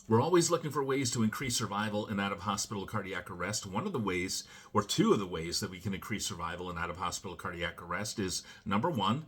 We're always looking for ways to increase survival in out-of-hospital cardiac arrest. One of the ways, or two of the ways that we can increase survival in out-of-hospital cardiac arrest is, number one,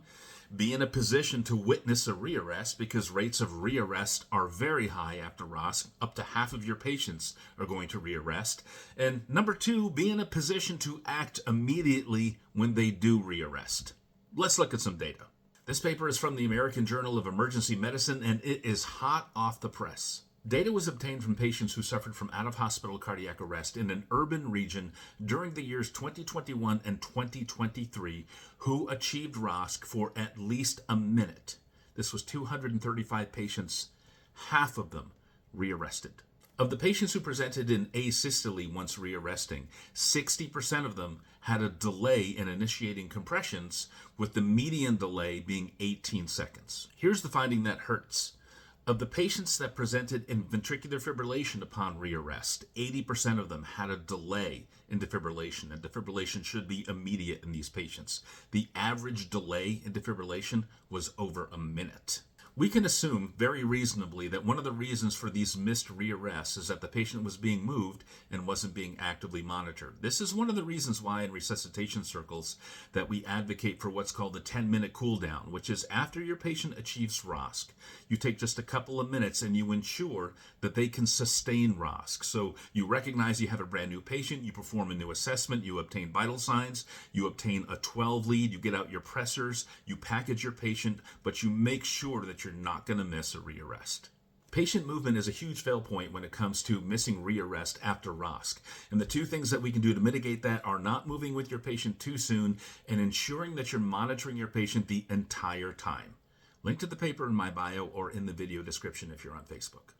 be in a position to witness a rearrest, because rates of rearrest are very high after ROSC. Up to half of your patients are going to rearrest. And number two, be in a position to act immediately when they do rearrest. Let's look at some data. This paper is from the American Journal of Emergency Medicine, and it is hot off the press. Data was obtained from patients who suffered from out-of-hospital cardiac arrest in an urban region during the years 2021 and 2023 who achieved ROSC for at least a minute. This was 235 patients, half of them rearrested. Of the patients who presented in asystole once rearresting, 60% of them had a delay in initiating compressions, with the median delay being 18 seconds. Here's the finding that hurts. Of the patients that presented in ventricular fibrillation upon rearrest, 80% of them had a delay in defibrillation, and defibrillation should be immediate in these patients. The average delay in defibrillation was over a minute. We can assume very reasonably that one of the reasons for these missed rearrests is that the patient was being moved and wasn't being actively monitored. This is one of the reasons why in resuscitation circles that we advocate for what's called the 10-minute cool down, which is after your patient achieves ROSC, you take just a couple of minutes and you ensure that they can sustain ROSC. So you recognize you have a brand new patient, you perform a new assessment, you obtain vital signs, you obtain a 12 lead, you get out your pressors, you package your patient, but you make sure that you're not going to miss a rearrest. Patient movement is a huge fail point when it comes to missing rearrest after ROSC. And the two things that we can do to mitigate that are not moving with your patient too soon and ensuring that you're monitoring your patient the entire time. Link to the paper in my bio or in the video description if you're on Facebook.